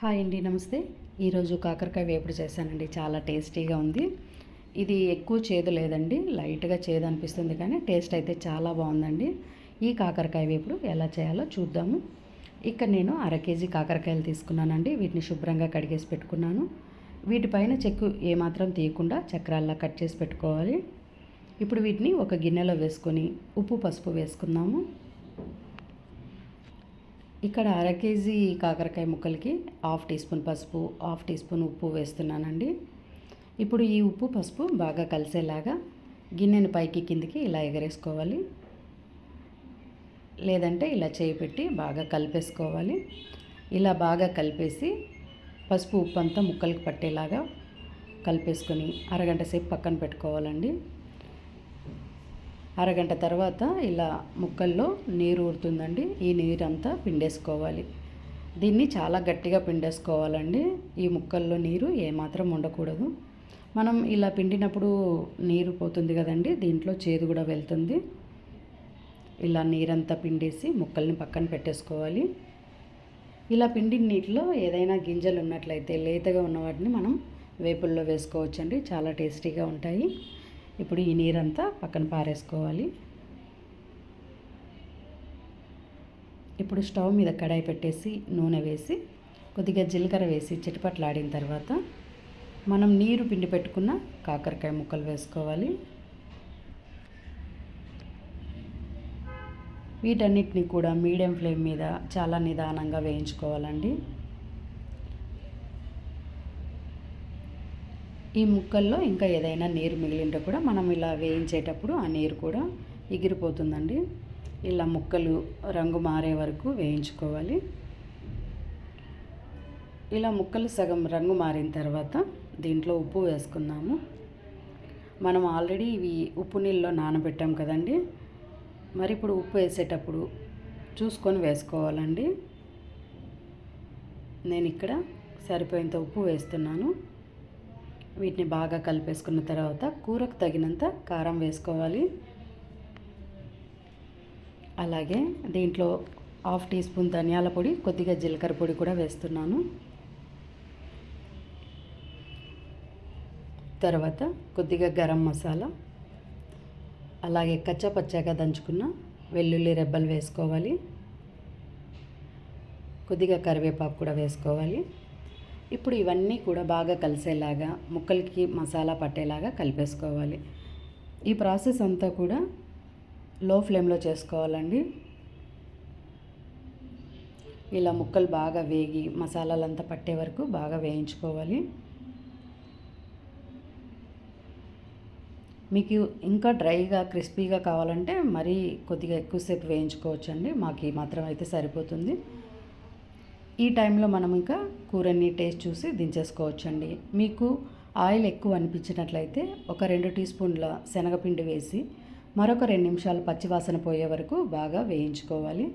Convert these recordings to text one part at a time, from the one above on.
Hi అండి, నమస్తే. ఈరోజు కాకరకాయ వేపుడు చేశానండి. చాలా టేస్టీగా ఉంది. ఇది ఎక్కువ చేదు లేదండి, లైట్గా చేదు అనిపిస్తుంది, కానీ టేస్ట్ అయితే చాలా బాగుందండి. ఈ కాకరకాయ వేపుడు ఎలా చేయాలో చూద్దాము. ఇక్కడ నేను 1/2 కేజీ కాకరకాయలు తీసుకున్నానండి. వీటిని శుభ్రంగా కడిగేసి పెట్టుకున్నాను. వీటిపైన చెక్కు ఏమాత్రం తీయకుండా చక్రాల్లా కట్ చేసి పెట్టుకోవాలి. ఇప్పుడు వీటిని ఒక గిన్నెలో వేసుకొని ఉప్పు పసుపు వేసుకుందాము. ఇక్కడ 1/2 కేజీ కాకరకాయ ముక్కలకి 1/2 టీ స్పూన్ పసుపు, 1/2 టీ స్పూన్ ఉప్పు వేస్తున్నానండి. ఇప్పుడు ఈ ఉప్పు పసుపు బాగా కలిసేలాగా గిన్నెను పైకి కిందికి ఇలా ఎగరేసుకోవాలి, లేదంటే ఇలా చేయి పెట్టి బాగా కలిపేసుకోవాలి. ఇలా బాగా కలిపేసి పసుపు ఉప్పు అంతా ముక్కలకి పట్టేలాగా కలిపేసుకొని అరగంట సేపు పక్కన పెట్టుకోవాలండి. అరగంట తర్వాత ఇలా ముక్కల్లో నీరు ఊరుతుందండి. ఈ నీరు అంతా పిండేసుకోవాలి. దీన్ని చాలా గట్టిగా పిండేసుకోవాలండి. ఈ ముక్కల్లో నీరు ఏమాత్రం ఉండకూడదు. మనం ఇలా పిండినప్పుడు నీరు పోతుంది కదండి, దీంట్లో చేదు కూడా వెళ్తుంది. ఇలా నీరంతా పిండేసి ముక్కల్ని పక్కన పెట్టేసుకోవాలి. ఇలా పిండిన నీటిలో ఏదైనా గింజలు ఉన్నట్లయితే లేతగా ఉన్న వాటిని మనం వేపుల్లో వేసుకోవచ్చండి, చాలా టేస్టీగా ఉంటాయి. ఇప్పుడు ఈ నీరంతా పక్కన పారేసుకోవాలి. ఇప్పుడు స్టవ్ మీద కడాయి పెట్టేసి నూనె వేసి కొద్దిగా జీలకర్ర వేసి చిటపట్లాడిన తర్వాత మనం నీరు పిండి పెట్టుకున్న కాకరకాయ ముక్కలు వేసుకోవాలి. వీటన్నిటిని కూడా మీడియం ఫ్లేమ్ మీద చాలా నిదానంగా వేయించుకోవాలండి. ఈ ముక్కల్లో ఇంకా ఏదైనా నీరు మిగిలింటే కూడా మనం ఇలా వేయించేటప్పుడు ఆ నీరు కూడా ఎగిరిపోతుందండి. ఇలా ముక్కలు రంగు మారే వరకు వేయించుకోవాలి. ఇలా ముక్కలు సగం రంగు మారిన తర్వాత దీంట్లో ఉప్పు వేసుకుందాము. మనం ఆల్రెడీ ఇవి ఉప్పు నీళ్ళలో నానబెట్టాం కదండి, మరి ఇప్పుడు ఉప్పు వేసేటప్పుడు చూసుకొని వేసుకోవాలండి. నేను ఇక్కడ సరిపోయేంత ఉప్పు వేస్తున్నాను. వీటిని బాగా కలిపేసుకున్న తర్వాత కూరకు తగినంత కారం వేసుకోవాలి. అలాగే దీంట్లో 1/2 టీ స్పూన్ ధనియాల పొడి, కొద్దిగా జీలకర్ర పొడి కూడా వేస్తున్నాను. తర్వాత కొద్దిగా గరం మసాలా, అలాగే కచ్చాపచ్చాగా దంచుకున్న వెల్లుల్లి రెబ్బలు వేసుకోవాలి. కొద్దిగా కరివేపాకు కూడా వేసుకోవాలి. ఇప్పుడు ఇవన్నీ కూడా బాగా కలిసేలాగా ముక్కలకి మసాలా పట్టేలాగా కలిపేసుకోవాలి. ఈ ప్రాసెస్ అంతా కూడా లో ఫ్లేమ్లో చేసుకోవాలండి. ఇలా ముక్కలు బాగా వేగి మసాలాలంతా పట్టే వరకు బాగా వేయించుకోవాలి. మీకు ఇంకా డ్రైగా క్రిస్పీగా కావాలంటే మరీ కొద్దిగా ఎక్కువసేపు వేయించుకోవచ్చండి. మాకు ఈ మాత్రం అయితే సరిపోతుంది. ఈ టైంలో మనం ఇంకా కూరని టేస్ట్ చూసి దించేసుకోవచ్చండి. మీకు ఆయిల్ ఎక్కువ అనిపించినట్లయితే ఒక 2 టీ స్పూన్ల శనగపిండి వేసి మరొక 2 నిమిషాలు పచ్చివాసన పోయే వరకు బాగా వేయించుకోవాలి.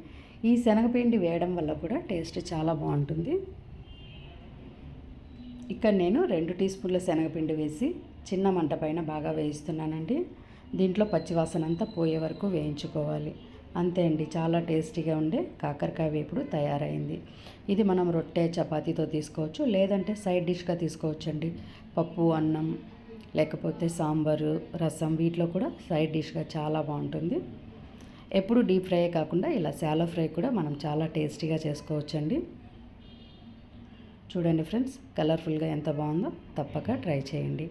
ఈ శనగపిండి వేయడం వల్ల కూడా టేస్ట్ చాలా బాగుంటుంది. ఇక్కడ నేను 2 టీ స్పూన్ల శనగపిండి వేసి చిన్న మంట పైన బాగా వేయిస్తున్నానండి. దీంట్లో పచ్చివాసన అంతా పోయే వరకు వేయించుకోవాలి. అంతే అండి, చాలా టేస్టీగా ఉండే కాకరకాయ వేపుడు తయారైంది. ఇది మనం రొట్టె చపాతీతో తీసుకోవచ్చు, లేదంటే సైడ్ డిష్గా తీసుకోవచ్చండి. పప్పు అన్నం లేకపోతే సాంబారు రసం వీటిలో కూడా సైడ్ డిష్గా చాలా బాగుంటుంది. ఎప్పుడు డీప్ ఫ్రై కాకుండా ఇలా శాలో ఫ్రై కూడా మనం చాలా టేస్టీగా చేసుకోవచ్చండి. చూడండి ఫ్రెండ్స్, కలర్ఫుల్గా ఎంత బాగుందో, తప్పక ట్రై చేయండి.